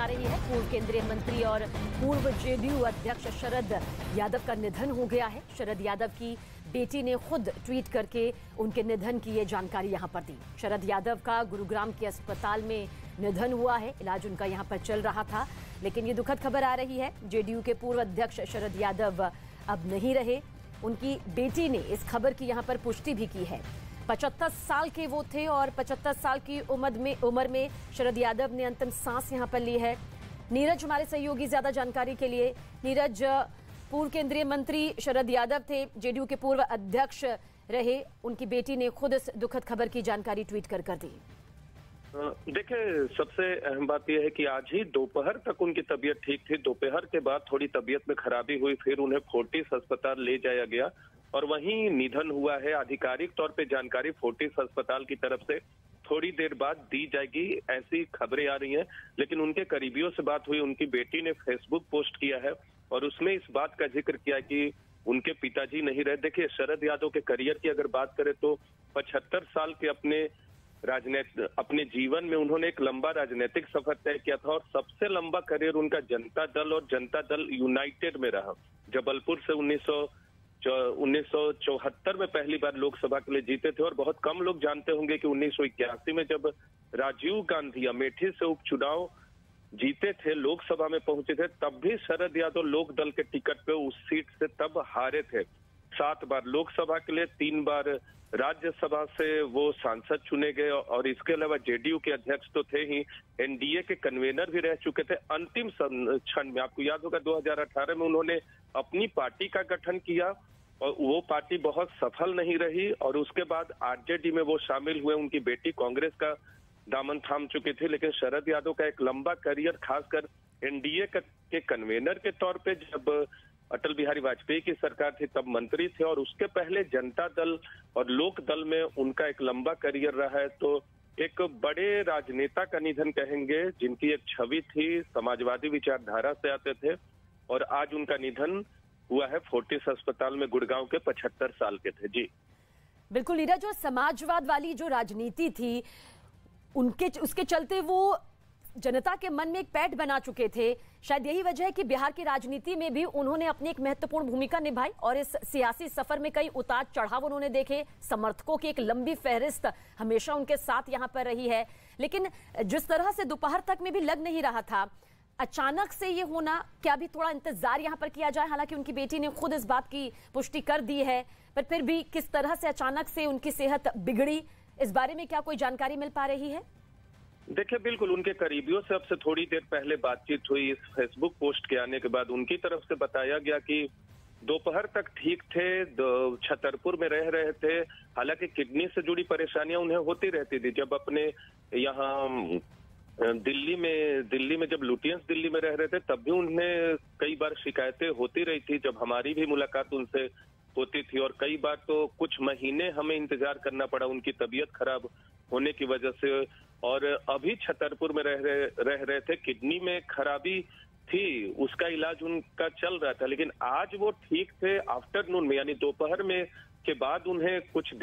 आ रही है। पूर्व केंद्रीय मंत्री और पूर्व जेडीयू अध्यक्ष शरद यादव का निधन हो गया है। शरद यादव की बेटी ने खुद ट्वीट करके उनके निधन की ये जानकारी यहां पर दी। शरद यादव का गुरुग्राम के अस्पताल में निधन हुआ है। इलाज उनका यहां पर चल रहा था, लेकिन ये दुखद खबर आ रही है। जेडीयू के पूर्व अध्यक्ष शरद यादव अब नहीं रहे। उनकी बेटी ने इस खबर की यहां पर पुष्टि भी की है। 75 साल के वो थे और 75 साल की उम्र में शरद यादव ने अंतिम सांस यहां पर ली है। नीरज हमारे सहयोगी ज्यादा जानकारी के लिए। नीरज, पूर्व केंद्रीय मंत्री शरद यादव थे, जेडीयू के पूर्व अध्यक्ष रहे। उनकी बेटी ने खुद इस दुखद खबर की जानकारी ट्वीट कर दी। देखिए, सबसे अहम बात यह है कि आज ही दोपहर तक उनकी तबीयत ठीक थी। दोपहर के बाद थोड़ी तबीयत में खराबी हुई, फिर उन्हें फोर्टिस अस्पताल ले जाया गया और वहीं निधन हुआ है। आधिकारिक तौर पे जानकारी फोर्टिस अस्पताल की तरफ से थोड़ी देर बाद दी जाएगी, ऐसी खबरें आ रही हैं। लेकिन उनके करीबियों से बात हुई, उनकी बेटी ने फेसबुक पोस्ट किया है और उसमें इस बात का जिक्र किया कि उनके पिताजी नहीं रहे। देखिए, शरद यादव के करियर की अगर बात करें तो 75 साल के अपने जीवन में उन्होंने एक लंबा राजनीतिक सफर तय किया था और सबसे लंबा करियर उनका जनता दल और जनता दल यूनाइटेड में रहा। जबलपुर से 1974 में पहली बार लोकसभा के लिए जीते थे और बहुत कम लोग जानते होंगे कि 1981 में जब राजीव गांधी अमेठी से उपचुनाव जीते थे, लोकसभा में पहुंचे थे, तब भी शरद यादव लोक दल के टिकट पे उस सीट से तब हारे थे। 7 बार लोकसभा के लिए, 3 बार राज्यसभा से वो सांसद चुने गए और इसके अलावा जेडीयू के अध्यक्ष तो थे ही, एनडीए के कन्वेनर भी रह चुके थे। अंतिम क्षण में, आपको याद होगा, 2018 में उन्होंने अपनी पार्टी का गठन किया और वो पार्टी बहुत सफल नहीं रही और उसके बाद आरजेडी में वो शामिल हुए। उनकी बेटी कांग्रेस का दामन थाम चुके थे। लेकिन शरद यादव का एक लंबा करियर, खासकर एनडीए के कन्वेनर के तौर पे, जब अटल बिहारी वाजपेयी की सरकार थी तब मंत्री थे और उसके पहले जनता दल और लोक दल में उनका एक लंबा करियर रहा है। तो एक बड़े राजनेता का निधन कहेंगे, जिनकी एक छवि थी, समाजवादी विचारधारा से आते थे और आज उनका निधन हुआ है फोर्टिस अस्पताल में। गुड़गांव के 75 साल के थे। जी बिल्कुल नीरज, जो समाजवाद वाली जो राजनीति थी उसके चलते वो जनता के मन में एक पैठ बना चुके थे। शायद यही वजह है कि बिहार की राजनीति में भी उन्होंने अपनी एक महत्वपूर्ण भूमिका निभाई और इस सियासी सफर में कई उतार चढ़ाव उन्होंने देखे। समर्थकों की एक लंबी फहरिस्त हमेशा उनके साथ यहां पर रही है। लेकिन जिस तरह से दोपहर तक में भी लग नहीं रहा था, अचानक से ये होना, क्या भी थोड़ा इंतजार यहां पर किया जाए? हालांकि उनकी बेटी ने खुद इस बात की पुष्टि कर दी है, पर फिर भी किस तरह से अचानक से उनकी सेहत बिगड़ी, इस बारे में क्या कोई जानकारी मिल पा रही है? देखिए, बिल्कुल उनके करीबियों से अब से थोड़ी देर पहले बातचीत हुई। इस फेसबुक पोस्ट के आने के बाद उनकी तरफ से बताया गया कि दोपहर तक ठीक थे, छतरपुर में रह रहे थे। हालांकि किडनी से जुड़ी परेशानियां उन्हें होती रहती थी। जब अपने यहाँ दिल्ली में जब लुटियंस दिल्ली में रह रहे थे तब भी उन्हें कई बार शिकायतें होती रही थी। जब हमारी भी मुलाकात उनसे होती थी और कई बार तो कुछ महीने हमें इंतजार करना पड़ा उनकी तबीयत खराब होने की वजह से। और अभी छतरपुर में रह रहे थे, किडनी में खराबी थी, उसका इलाज उनका चल रहा था। लेकिन आज वो ठीक थे। आफ्टरनून में, यानी दोपहर में के बाद उन्हें कुछ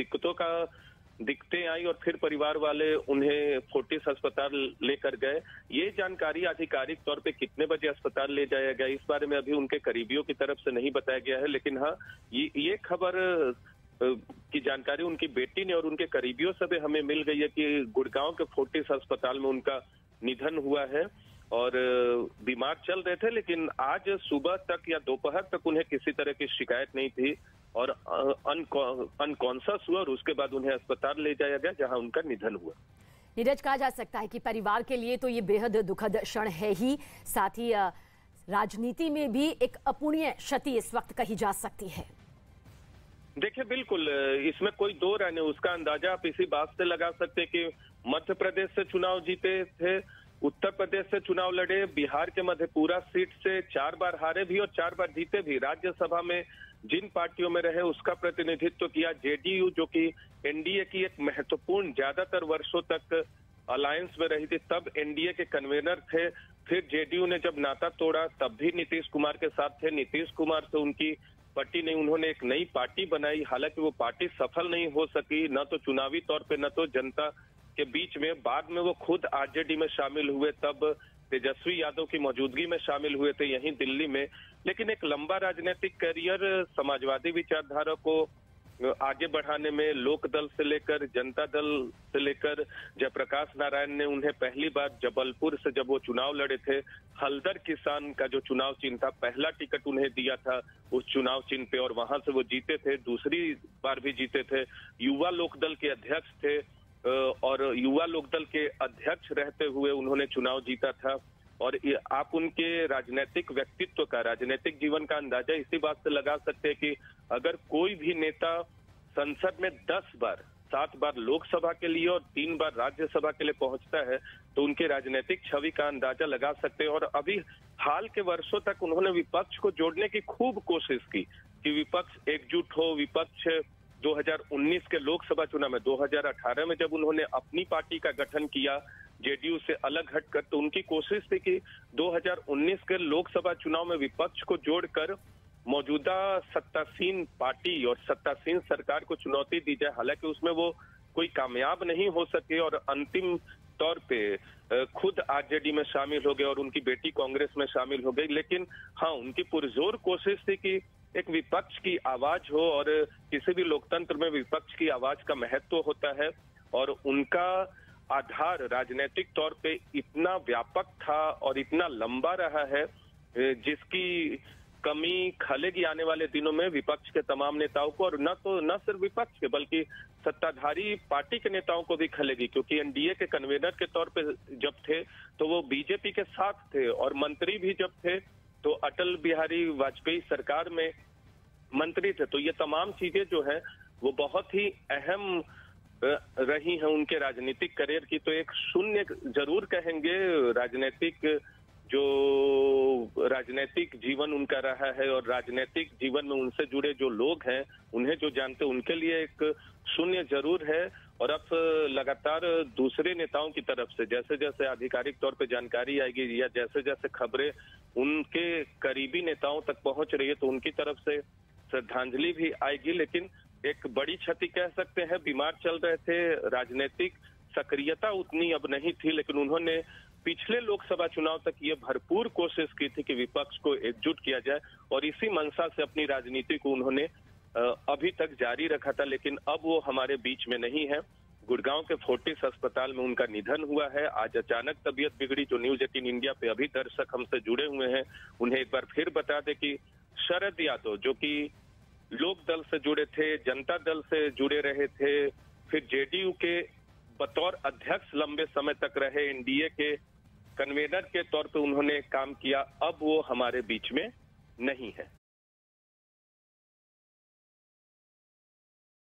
दिक्कतें आई और फिर परिवार वाले उन्हें फोर्टिस अस्पताल लेकर गए। ये जानकारी आधिकारिक तौर पे कितने बजे अस्पताल ले जाया गया, इस बारे में अभी उनके करीबियों की तरफ से नहीं बताया गया है। लेकिन हाँ, ये खबर की जानकारी उनकी बेटी ने और उनके करीबियों से भी हमें मिल गई है कि गुड़गांव के फोर्टिस अस्पताल में उनका निधन हुआ है और बीमार चल रहे थे। लेकिन आज सुबह तक या दोपहर तक उन्हें किसी तरह की शिकायत नहीं थी और अनकॉन्शियस हुआ और उसके बाद उन्हें अस्पताल ले जाया गया, जहां उनका निधन हुआ। नीरज, कहा जा सकता है कि परिवार के लिए तो ये बेहद दुखद क्षण है ही, साथ ही राजनीति में भी एक अपूर्णीय क्षति इस वक्त कही जा सकती है। देखिए, बिल्कुल इसमें कोई दो राय नहीं। उसका अंदाजा आप इसी बात से लगा सकते हैं कि मध्य प्रदेश से चुनाव जीते थे, उत्तर प्रदेश से चुनाव लड़े, बिहार के मधेपुरा सीट से 4 बार हारे भी और 4 बार जीते भी। राज्यसभा में जिन पार्टियों में रहे उसका प्रतिनिधित्व किया। जेडीयू, जो कि एनडीए की एक महत्वपूर्ण, ज्यादातर वर्षों तक अलायंस में रही थी, तब एनडीए के कन्वेनर थे। फिर जेडीयू ने जब नाता तोड़ा तब भी नीतीश कुमार के साथ थे। नीतीश कुमार से उनकी पट्टी नहीं, उन्होंने एक नई पार्टी बनाई। हालांकि वो पार्टी सफल नहीं हो सकी, न तो चुनावी तौर पे न तो जनता के बीच में। बाद में वो खुद आरजेडी में शामिल हुए, तब तेजस्वी यादव की मौजूदगी में शामिल हुए थे यहीं दिल्ली में। लेकिन एक लंबा राजनीतिक करियर समाजवादी विचारधारा को आगे बढ़ाने में लोकदल से लेकर जनता दल से लेकर जयप्रकाश नारायण ने उन्हें पहली बार जबलपुर से जब वो चुनाव लड़े थे, हल्दर किसान का जो चुनाव चिन्ह था, पहला टिकट उन्हें दिया था उस चुनाव चिन्ह पे और वहां से वो जीते थे, दूसरी बार भी जीते थे। युवा लोकदल के अध्यक्ष थे और युवा लोकदल के अध्यक्ष रहते हुए उन्होंने चुनाव जीता था। और आप उनके राजनीतिक व्यक्तित्व का, राजनीतिक जीवन का अंदाजा इसी बात से लगा सकते हैं कि अगर कोई भी नेता संसद में 10 बार, 7 बार लोकसभा के लिए और 3 बार राज्यसभा के लिए पहुंचता है तो उनके राजनीतिक छवि का अंदाजा लगा सकते हैं। और अभी हाल के वर्षों तक उन्होंने विपक्ष को जोड़ने की खूब कोशिश की कि विपक्ष एकजुट हो। विपक्ष 2019 के लोकसभा चुनाव में, 2018 में जब उन्होंने अपनी पार्टी का गठन किया जेडीयू से अलग हटकर, तो उनकी कोशिश थी कि 2019 के लोकसभा चुनाव में विपक्ष को जोड़कर मौजूदा सत्तासीन पार्टी और सत्तासीन सरकार को चुनौती दी जाए। हालांकि उसमें वो कोई कामयाब नहीं हो सके और अंतिम तौर पे खुद आरजेडी में शामिल हो गए और उनकी बेटी कांग्रेस में शामिल हो गई। लेकिन हाँ, उनकी पुरजोर कोशिश थी कि एक विपक्ष की आवाज हो और किसी भी लोकतंत्र में विपक्ष की आवाज का महत्व होता है। और उनका आधार राजनीतिक तौर पे इतना व्यापक था और इतना लंबा रहा है जिसकी कमी खलेगी आने वाले दिनों में विपक्ष के तमाम नेताओं को, और न सिर्फ विपक्ष के बल्कि सत्ताधारी पार्टी के नेताओं को भी खलेगी। क्योंकि एनडीए के कन्वीनर के तौर पे जब थे तो वो बीजेपी के साथ थे और मंत्री भी जब थे तो अटल बिहारी वाजपेयी सरकार में मंत्री थे। तो ये तमाम चीजें जो है वो बहुत ही अहम रही हैं उनके राजनीतिक करियर की। तो एक शून्य जरूर कहेंगे राजनीतिक जीवन उनका रहा है और राजनीतिक जीवन में उनसे जुड़े जो लोग हैं, उन्हें जो जानते हैं, उनके लिए एक शून्य जरूर है। और अब लगातार दूसरे नेताओं की तरफ से जैसे जैसे आधिकारिक तौर पे जानकारी आएगी या जैसे जैसे खबरें उनके करीबी नेताओं तक पहुंच रही है तो उनकी तरफ से श्रद्धांजलि भी आएगी। लेकिन एक बड़ी क्षति कह सकते हैं, बीमार चल रहे थे, राजनीतिक सक्रियता उतनी अब नहीं थी, लेकिन उन्होंने पिछले लोकसभा चुनाव तक ये भरपूर कोशिश की थी कि विपक्ष को एकजुट किया जाए और इसी मंशा से अपनी राजनीति को उन्होंने अभी तक जारी रखा था। लेकिन अब वो हमारे बीच में नहीं है। गुड़गांव के फोर्टिस अस्पताल में उनका निधन हुआ है। आज अचानक तबीयत बिगड़ी। जो न्यूज 18 इंडिया पे अभी दर्शक हमसे जुड़े हुए हैं उन्हें एक बार फिर बता दें कि शरद यादव जो कि लोक दल से जुड़े थे, जनता दल से जुड़े रहे थे, फिर जेडीयू के बतौर अध्यक्ष लंबे समय तक रहे, एनडीए के कन्वीनर के तौर पे उन्होंने काम किया, अब वो हमारे बीच में नहीं है।